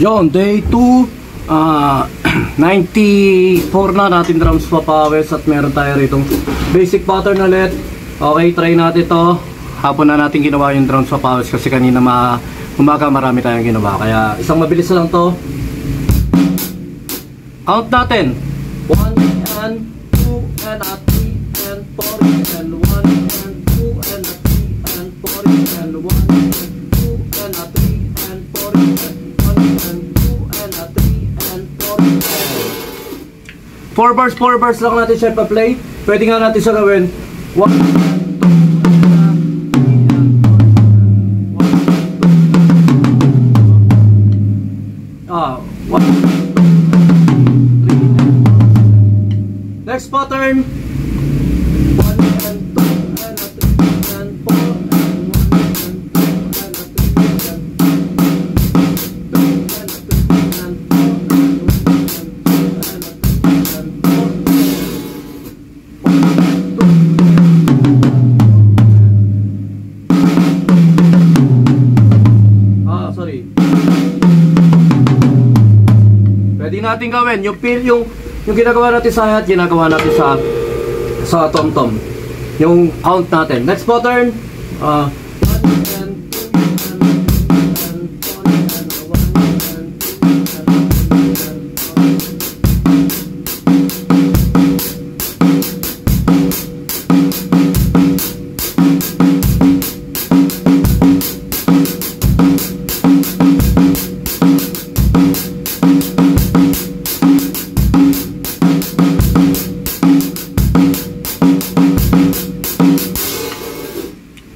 Yon, day 2, 94 na natin drums papawis at meron tayo ritong basic pattern ulit. Okay, try natin to. Hapon na natin ginawa yung drums papawis kasi kanina umaga marami tayong ginawa. Kaya isang mabilis lang to. Count natin. 1 and 2 and 3 and 4 and 1 and 2 and 3 and 4 and 1 and 2 and 3 and 4 and 4 bars lang natin siya pa-play. Pwede nga natin siya gawin 1, 2, 1, 3. Next pattern 1 and 2 and 3 and 4 and 1 and 2 and 3 and natin gawin yung ginagawa natin sa hat, ginagawa natin sa tom-tom, yung count natin. Next pattern 1 and 2 and 4 and 1 and 2.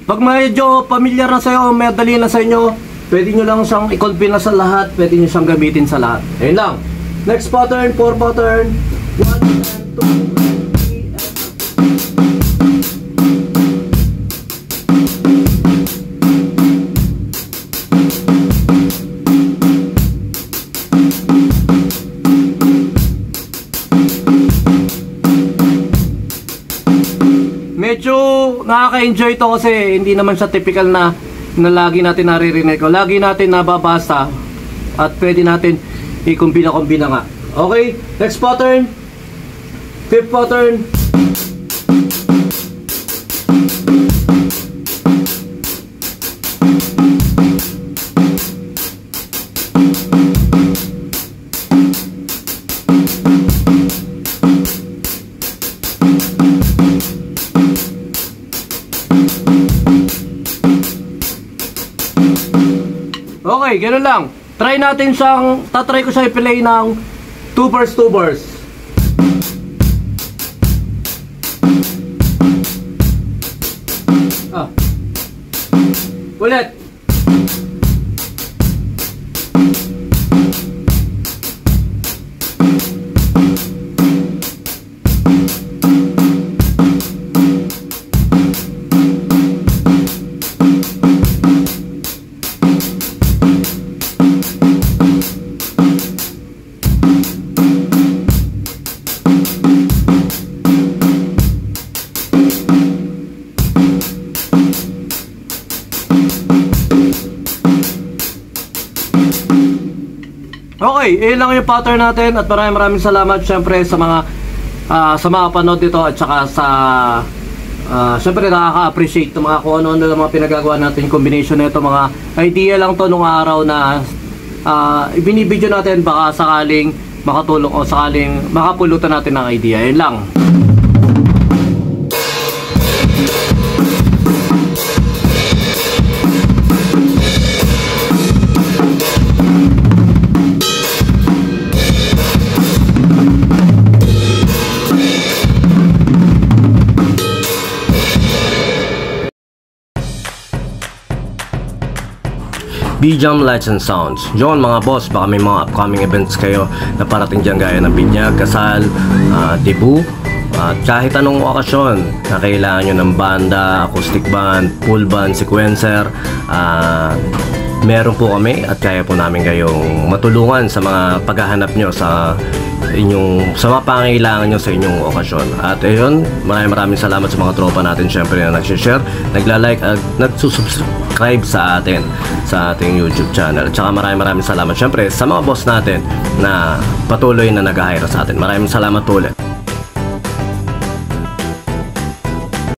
Pag medyo familiar na sa'yo o madali na sa inyo, pwede nyo lang siyang i-combine na sa lahat, pwede nyo siyang gamitin sa lahat. Ayun lang. Next pattern, 4 pattern 1 and 2 and 3 and 4. Medyo nakaka-enjoy to kasi hindi naman siya typical na lagi natin naririnig ko. Lagi natin nababasa at pwede natin i-kumbina-kumbina nga. Okay, next pattern 5th pattern. Okay, ganoon lang. Try natin siyang, tatry ko siya i-play ng 2 bars, 2 bars. Ulit. Okay, iyon lang yung pattern natin at maraming salamat syempre sa mga panood dito at saka sa syempre nakaka-appreciate ng mga kung ano-ano ng mga pinagagawa natin, yung combination nito, mga idea lang to nung araw na ibinibideo natin, baka sakaling makatulong o sakaling makapulutan natin ng idea. Iyon lang. B-Jam Lights and Sounds. Yon mga boss, baka may mga upcoming events kayo na parating dyan gaya ng binyag, kasal, debut, at kahit anong okasyon na kailangan nyo ng banda, acoustic band, full band, sequencer, meron po kami at kaya po namin kayong matulungan sa mga paghahanap nyo sa mga pangailangan nyo sa inyong okasyon. At ayun, maraming salamat sa mga tropa natin syempre na nag-share, nagla-like at nagsusubscribe mag-subscribe sa atin sa ating YouTube channel. At saka maraming salamat syempre sa mga boss natin na patuloy na nag-hire sa atin. Maraming salamat ulit.